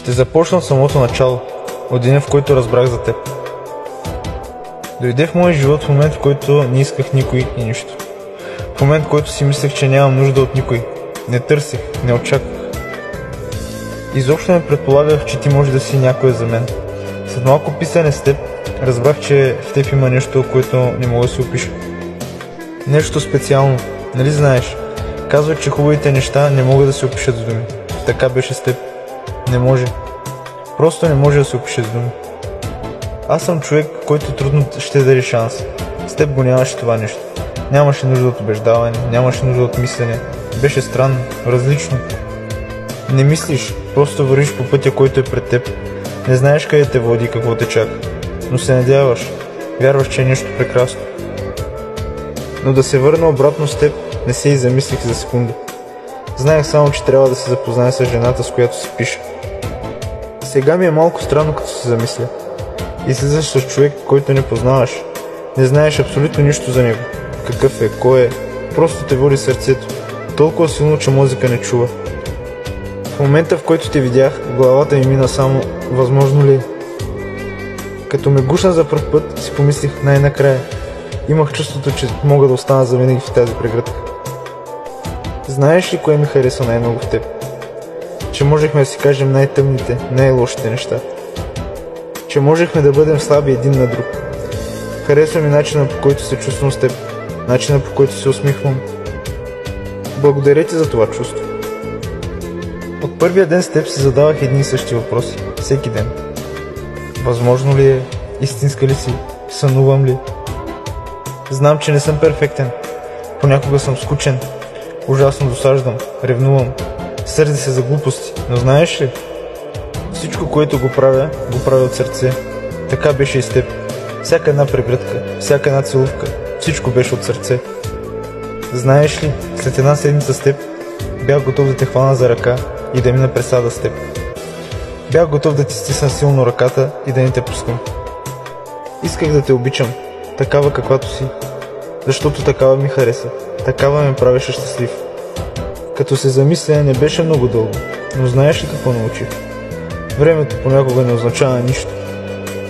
Ще започна от самото начало, от деня, в който разбрах за теб. Дойде в моя живот в момент, в който не исках никой и нищо. В момент, в който си мислех, че нямам нужда от никой. Не търсех, не очаквах. Изобщо не предполагах, че ти може да си някой за мен. След малко писане с теб, разбрах, че в теб има нещо, което не мога да се опиша. Нещо специално, нали знаеш? Казват, че хубавите неща не могат да се опишат с думи. Така беше с теб. Не може. Просто не може да се опише с думи. Аз съм човек, който трудно ще даде шанс. С теб го нямаше това нещо. Нямаше нужда от убеждаване, нямаше нужда от мислене. Беше странно, различно. Не мислиш, просто вървиш по пътя, който е пред теб. Не знаеш къде те води и какво те чака. Но се надяваш. Вярваш, че е нещо прекрасно. Но да се върна обратно с теб, не се и замислих за секунда. Знаех само, че трябва да се запозная с жената, с която си пиша. Сега ми е малко странно, като се замисля. Излизаш с човек, който не познаваш. Не знаеш абсолютно нищо за него. Какъв е, кой е. Просто те води сърцето. Толкова силно, че мозъка не чува. В момента, в който те видях, в главата ми мина само възможно ли е. Като ме гушна за пръв път, си помислих най-накрая. Имах чувството, че мога да остана завинаги в тази прегръдка. Знаеш ли кое ми харесва най-много в теб? Че можехме да си кажем най-тъмните, най-лошите неща. Че можехме да бъдем слаби един на друг. Харесва ми начина, по който се чувствам с теб. Начина, по който се усмихвам. Благодаря ти за това чувство. От първия ден с теб си задавах едни и същи въпроси. Всеки ден. Възможно ли е? Истинска ли си? Сънувам ли? Знам, че не съм перфектен. Понякога съм скучен. Ужасно досаждам. Ревнувам. Сърди се за глупости. Но знаеш ли? Всичко, което го правя от сърце. Така беше и с теб. Всяка една прегръдка, всяка една целувка. Всичко беше от сърце. Знаеш ли? След една седмица с теб бях готов да те хвана за ръка и да мина през ада с теб. Бях готов да ти стисна силно ръката и да не те пускам. Исках да те обичам, такава каквато си, защото такава ми хареса, такава ме правеше щастлив. Като се замисля, не беше много дълго, но знаеш ли какво научих? Времето понякога не означава нищо.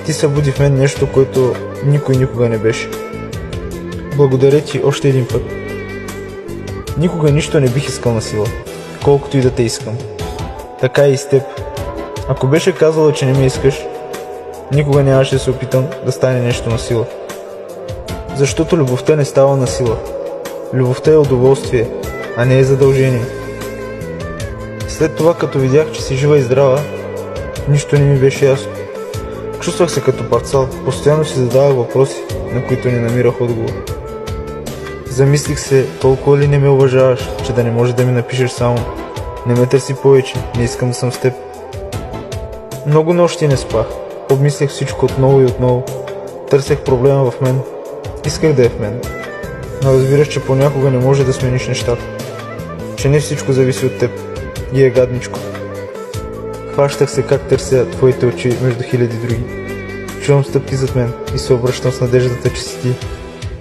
Ти събуди в мен нещо, което никой никога не беше. Благодаря ти още един път. Никога нищо не бих искал на сила, колкото и да те искам. Така и с теб. Ако беше казала, че не ме искаш, никога нямаше да се опитам да стане нещо на сила. Защото любовта не става на сила. Любовта е удоволствие, а не е задължение. След това, като видях, че си жива и здрава, нищо не ми беше ясно. Чувствах се като парцал, постоянно си задавах въпроси, на които не намирах отговор. Замислих се, толкова ли не ме уважаваш, че да не можеш да ми напишеш само: не ме търси повече, не искам да съм с теб. Много нощи не спах, обмислях всичко отново и отново. Търсех проблема в мен, исках да е в мен. Но разбираш, че понякога не може да смениш нещата. Че не всичко зависи от теб и е гадничко. Хващах се как търся твоите очи между хиляди други. Чувам стъпки зад мен и се обръщам с надеждата, че си ти.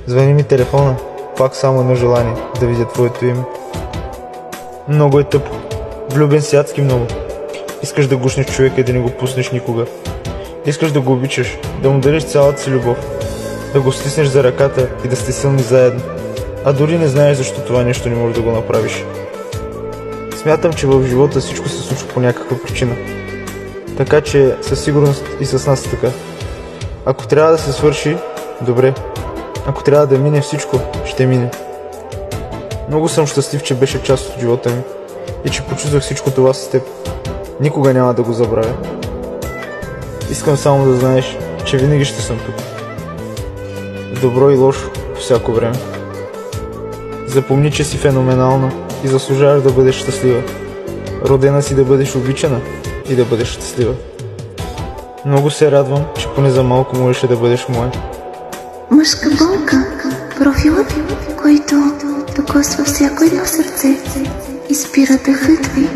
Звъни ми телефона, пак само едно желание да видя твоето име. Много е тъпо. Влюбен си адски много. Искаш да гушнеш човека и да не го пуснеш никога. Искаш да го обичаш, да му дариш цялата си любов, да го стиснеш за ръката и да сте силни заедно. А дори не знаеш защо това нещо не можеш да го направиш. Смятам, че в живота всичко се случва по някаква причина. Така че със сигурност и с нас е така. Ако трябва да се свърши, добре. Ако трябва да мине всичко, ще мине. Много съм щастлив, че беше част от живота ми и че почувствах всичко това с теб. Никога няма да го забравя. Искам само да знаеш, че винаги ще съм тук. Добро и лошо по всяко време. Запомни, че си феноменална и заслужаваш да бъдеш щастлива. Родена си да бъдеш обичана и да бъдеш щастлива. Много се радвам, че поне за малко можеше да бъдеш моя. Мъжка болка, профилът, който докосва всяко едно сърце и спира дъхът ви.